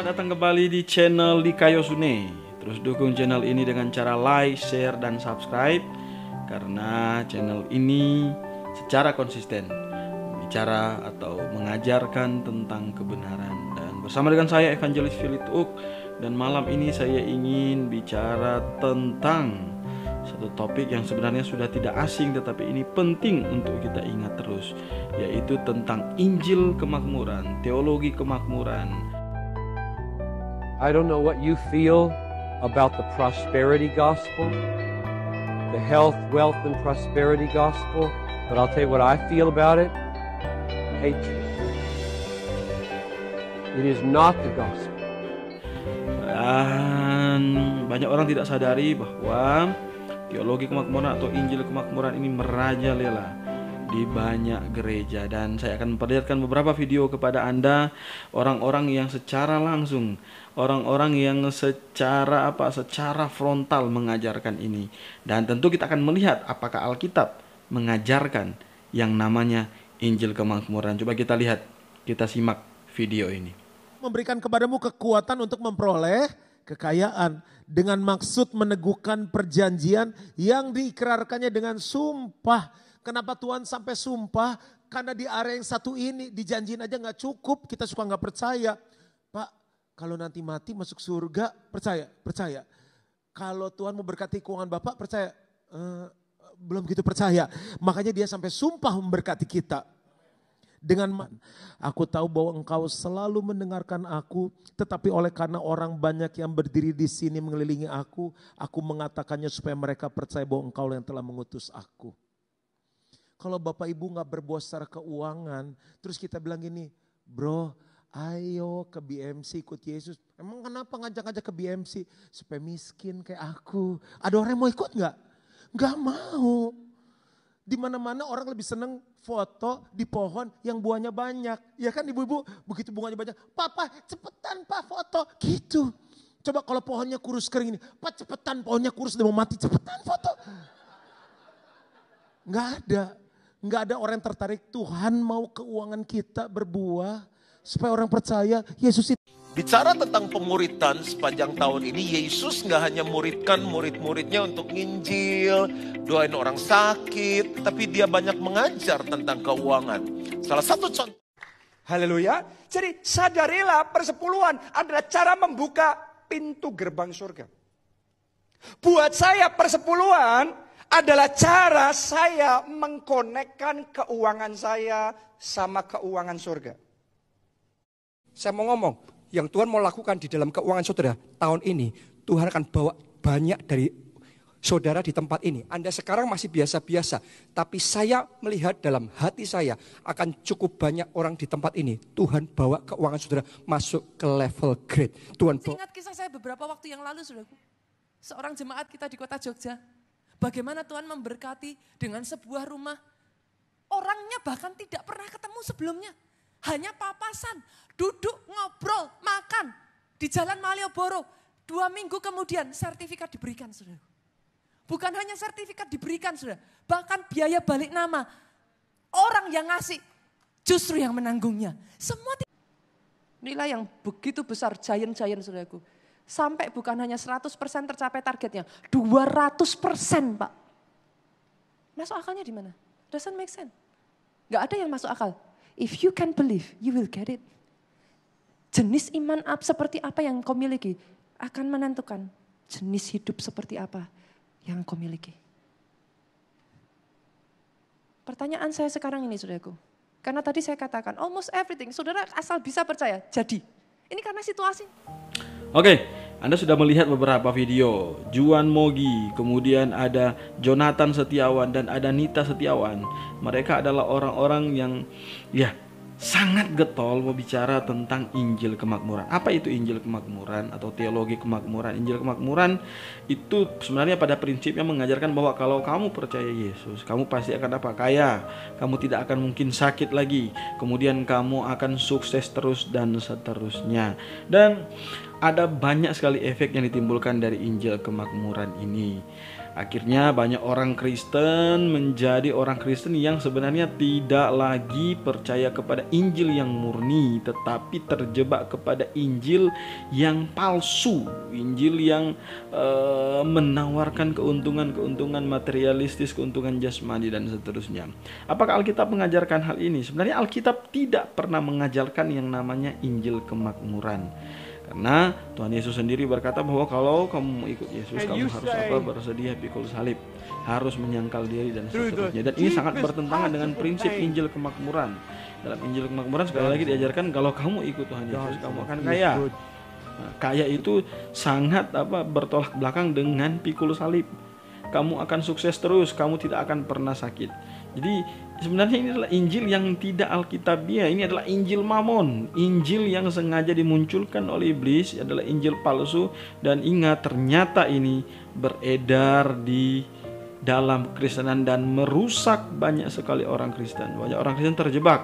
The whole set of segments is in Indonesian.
Selamat datang kembali di channel Dika Yosune. Terus dukung channel ini dengan cara like, share, dan subscribe. Karena channel ini secara konsisten bicara atau mengajarkan tentang kebenaran. Dan bersama dengan saya Evangelis Philip Uk. Dan malam ini saya ingin bicara tentang satu topik yang sebenarnya sudah tidak asing, tetapi ini penting untuk kita ingat terus, yaitu tentang Injil kemakmuran, teologi kemakmuran. I don't know what you feel about the prosperity gospel, the health, wealth, and prosperity gospel, but I'll tell you what I feel about it. Hatred. It is not the gospel. Dan banyak orang tidak sadari bahwa teologi kemakmuran atau Injil kemakmuran ini merajalela di banyak gereja. Dan saya akan memperlihatkan beberapa video kepada Anda, orang-orang yang secara langsung, orang-orang yang secara frontal mengajarkan ini. Dan tentu kita akan melihat apakah Alkitab mengajarkan yang namanya Injil kemakmuran. Coba kita lihat, kita simak video ini. Memberikan kepadamu kekuatan untuk memperoleh kekayaan dengan maksud meneguhkan perjanjian yang diikrarkannya dengan sumpah. Kenapa Tuhan sampai sumpah? Karena di area yang satu ini dijanjiin aja gak cukup, kita suka gak percaya. Pak, kalau nanti mati masuk surga, percaya. Kalau Tuhan mau berkati keuangan Bapak, percaya. Belum gitu percaya. Makanya dia sampai sumpah memberkati kita. Aku tahu bahwa engkau selalu mendengarkan aku, tetapi oleh karena orang banyak yang berdiri di sini mengelilingi aku mengatakannya supaya mereka percaya bahwa engkau yang telah mengutus aku. Kalau Bapak Ibu gak berbuat secara keuangan, terus kita bilang gini, bro, ayo ke BMC ikut Yesus. Emang kenapa ngajak-ngajak ke BMC? Supaya miskin kayak aku. Ada orang yang mau ikut gak? Gak mau. Di mana-mana orang lebih seneng foto di pohon yang buahnya banyak. Ya kan ibu-ibu, begitu bunganya banyak, Papa cepetan Pak foto. Gitu. Coba kalau pohonnya kurus kering ini, Pak cepetan pohonnya kurus udah mau mati, cepetan foto. Nggak ada orang yang tertarik. Tuhan mau keuangan kita berbuah supaya orang percaya Yesus itu. Bicara tentang pemuritan sepanjang tahun ini, Yesus nggak hanya muridkan murid-muridnya untuk nginjil, doain orang sakit, tapi dia banyak mengajar tentang keuangan. Salah satu contoh. Haleluya. Jadi sadarilah persepuluhan adalah cara membuka pintu gerbang surga. Buat saya persepuluhan adalah cara saya mengkonekkan keuangan saya sama keuangan surga. Saya mau ngomong, yang Tuhan mau lakukan di dalam keuangan saudara tahun ini, Tuhan akan bawa banyak dari saudara di tempat ini. Anda sekarang masih biasa-biasa, tapi saya melihat dalam hati saya akan cukup banyak orang di tempat ini. Tuhan bawa keuangan saudara masuk ke level great. Tuhan bawa. Ingat kisah saya beberapa waktu yang lalu, saudaraku. Seorang jemaat kita di kota Jogja. Bagaimana Tuhan memberkati dengan sebuah rumah. Orangnya bahkan tidak pernah ketemu sebelumnya. Hanya papasan, duduk, ngobrol, makan di Jalan Malioboro. 2 minggu kemudian sertifikat diberikan, saudara. Bukan hanya sertifikat diberikan, saudara. Bahkan biaya balik nama. Orang yang ngasih justru yang menanggungnya. Semua nilai yang begitu besar, giant-giant, saudaraku. Sampai bukan hanya 100% tercapai targetnya, 200%, Pak. Masuk akalnya di mana? Doesn't make sense. Gak ada yang masuk akal. If you can believe, you will get it. Jenis iman seperti apa yang kau miliki akan menentukan jenis hidup seperti apa yang kau miliki. Pertanyaan saya sekarang ini, saudaraku. Karena tadi saya katakan, almost everything, saudara asal bisa percaya, jadi. Ini karena situasi. Oke, Anda sudah melihat beberapa video. Juan Mogi, kemudian ada Jonathan Setiawan dan ada Nita Setiawan. Mereka adalah orang-orang yang sangat getol mau bicara tentang Injil kemakmuran. Apa itu Injil kemakmuran atau teologi kemakmuran? Injil kemakmuran itu sebenarnya pada prinsipnya mengajarkan bahwa kalau kamu percaya Yesus, kamu pasti akan kaya, kamu tidak akan mungkin sakit lagi, kemudian kamu akan sukses terus dan seterusnya. Dan ada banyak sekali efek yang ditimbulkan dari Injil kemakmuran ini. Akhirnya banyak orang Kristen menjadi orang Kristen yang sebenarnya tidak lagi percaya kepada Injil yang murni, tetapi terjebak kepada Injil yang palsu, Injil yang menawarkan keuntungan materialistis, keuntungan jasmani dan seterusnya. Apakah Alkitab mengajarkan hal ini? Sebenarnya Alkitab tidak pernah mengajarkan yang namanya Injil kemakmuran. Karena Tuhan Yesus sendiri berkata bahwa kalau kamu mau ikut Yesus, kamu harus bersedia pikul salib, harus menyangkal diri dan seterusnya. Dan ini sangat bertentangan dengan prinsip Injil kemakmuran. Dalam Injil kemakmuran sekali lagi diajarkan kalau kamu ikut Tuhan Yesus, kamu akan kaya. Nah, kaya itu sangat bertolak belakang dengan pikul salib. Kamu akan sukses terus, kamu tidak akan pernah sakit. Jadi sebenarnya ini adalah Injil yang tidak Alkitabiah. Ini adalah Injil Mamon, Injil yang sengaja dimunculkan oleh iblis, adalah Injil palsu. Dan ingat, ternyata ini beredar di dalam Kristenan dan merusak banyak sekali orang Kristen. Banyak orang Kristen terjebak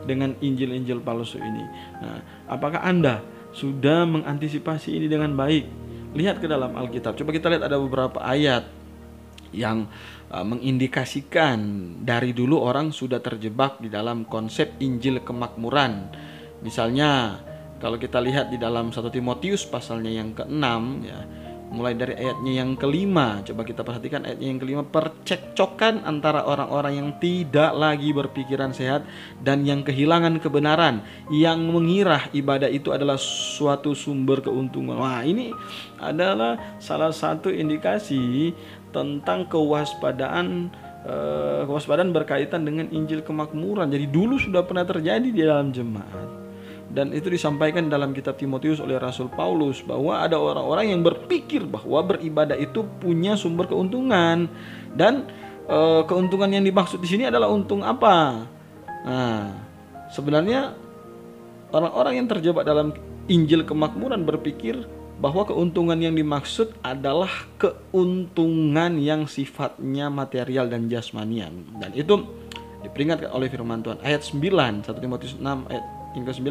dengan Injil-Injil palsu ini. Nah, apakah Anda sudah mengantisipasi ini dengan baik? Lihat ke dalam Alkitab. Coba kita lihat, ada beberapa ayat yang mengindikasikan dari dulu orang sudah terjebak di dalam konsep Injil kemakmuran. Misalnya kalau kita lihat di dalam 1 Timotius pasalnya yang ke-6 ya, mulai dari ayatnya yang ke-5. Coba kita perhatikan ayatnya yang ke-5, percekcokan antara orang-orang yang tidak lagi berpikiran sehat dan yang kehilangan kebenaran, yang mengira ibadah itu adalah suatu sumber keuntungan. Wah, ini adalah salah satu indikasi tentang kewaspadaan berkaitan dengan Injil kemakmuran. Jadi dulu sudah pernah terjadi di dalam jemaat, dan itu disampaikan dalam kitab Timotius oleh Rasul Paulus bahwa ada orang-orang yang berpikir bahwa beribadah itu punya sumber keuntungan, dan keuntungan yang dimaksud di sini adalah untung apa? Nah, sebenarnya orang-orang yang terjebak dalam Injil kemakmuran berpikir bahwa keuntungan yang dimaksud adalah keuntungan yang sifatnya material dan jasmanian. Dan itu diperingatkan oleh firman Tuhan. Ayat 9, 1 Timotius 6 ayat yang ke-9.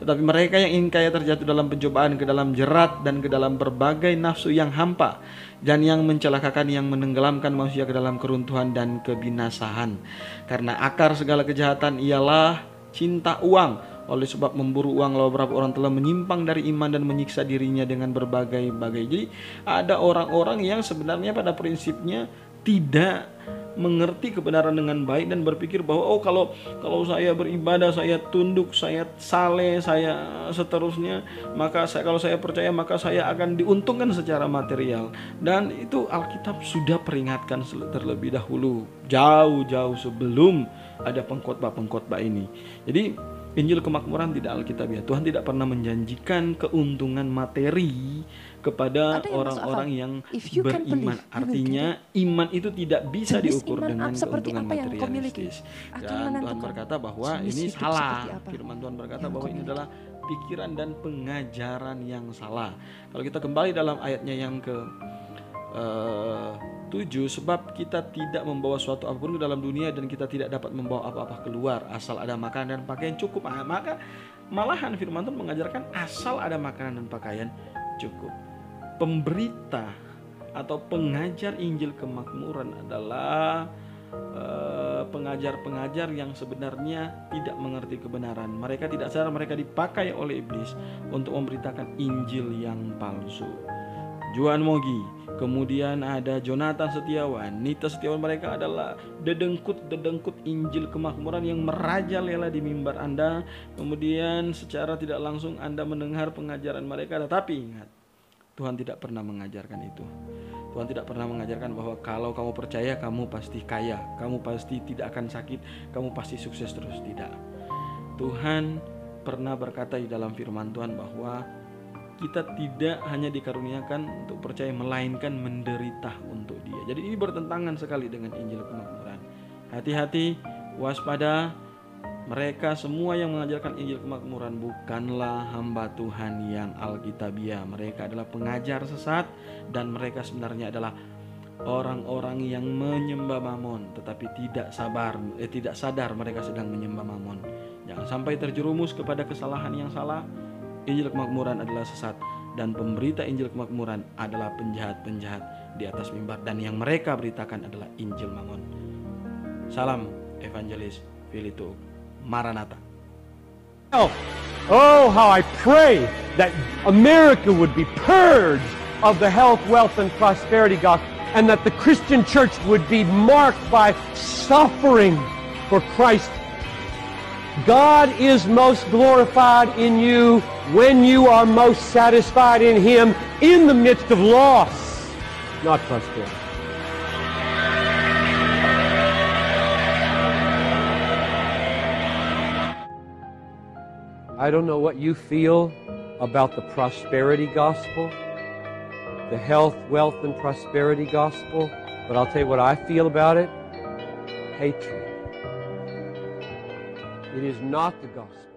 Tetapi mereka yang ingin kaya terjatuh dalam pencobaan, ke dalam jerat, dan ke dalam berbagai nafsu yang hampa, dan yang mencelakakan, yang menenggelamkan manusia ke dalam keruntuhan dan kebinasaan. Karena akar segala kejahatan ialah cinta uang. Oleh sebab memburu uang, lalu beberapa orang telah menyimpang dari iman dan menyiksa dirinya dengan berbagai-bagai. Jadi ada orang-orang yang sebenarnya pada prinsipnya tidak mengerti kebenaran dengan baik dan berpikir bahwa kalau saya beribadah, saya tunduk, saya saleh, saya seterusnya, maka kalau saya percaya maka saya akan diuntungkan secara material. Dan itu Alkitab sudah peringatkan terlebih dahulu, jauh-jauh sebelum ada pengkhotbah-pengkhotbah ini. Jadi Injil kemakmuran tidak Alkitabiah. Tuhan tidak pernah menjanjikan keuntungan materi kepada orang-orang yang beriman. Artinya iman itu tidak bisa diukur dengan keuntungan materialistis. Dan Tuhan berkata bahwa ini salah. Firman Tuhan berkata bahwa ini adalah pikiran dan pengajaran yang salah. Kalau kita kembali dalam ayatnya yang ke 7, sebab kita tidak membawa suatu apapun ke dalam dunia dan kita tidak dapat membawa apa-apa keluar, asal ada makanan dan pakaian cukup. Maka malahan firman Tuhan mengajarkan asal ada makanan dan pakaian cukup. Pemberita atau pengajar Injil kemakmuran adalah pengajar-pengajar yang sebenarnya tidak mengerti kebenaran. Mereka tidak sadar mereka dipakai oleh iblis untuk memberitakan Injil yang palsu. Juan Mogi, kemudian ada Jonathan Setiawan, Nita Setiawan, mereka adalah dedengkut Injil kemakmuran yang merajalela di mimbar Anda. Kemudian secara tidak langsung Anda mendengar pengajaran mereka, tetapi ingat, Tuhan tidak pernah mengajarkan itu. Tuhan tidak pernah mengajarkan bahwa kalau kamu percaya kamu pasti kaya, kamu pasti tidak akan sakit, kamu pasti sukses terus. Tidak. Tuhan pernah berkata di dalam firman Tuhan bahwa kita tidak hanya dikaruniakan untuk percaya, melainkan menderita untuk Dia. Jadi ini bertentangan sekali dengan Injil kemakmuran. Hati-hati, waspada. Mereka semua yang mengajarkan Injil kemakmuran bukanlah hamba Tuhan yang Alkitabiah. Mereka adalah pengajar sesat, dan mereka sebenarnya adalah orang-orang yang menyembah Mamon, tetapi tidak sadar mereka sedang menyembah Mamon. Jangan sampai terjerumus kepada kesalahan yang salah. Injil kemakmuran adalah sesat, dan pemberita Injil kemakmuran adalah penjahat-penjahat di atas mimbar, dan yang mereka beritakan adalah Injil Mangon. Salam Evangelis Philituuk. Maranatha. Oh, how I pray that America would be purged of the health, wealth, and prosperity gospel, and that the Christian church would be marked by suffering for Christ. God is most glorified in you when you are most satisfied in Him in the midst of loss, not prosperity. I don't know what you feel about the prosperity gospel, the health, wealth, and prosperity gospel, but I'll tell you what I feel about it. Hatred. It is not the gospel.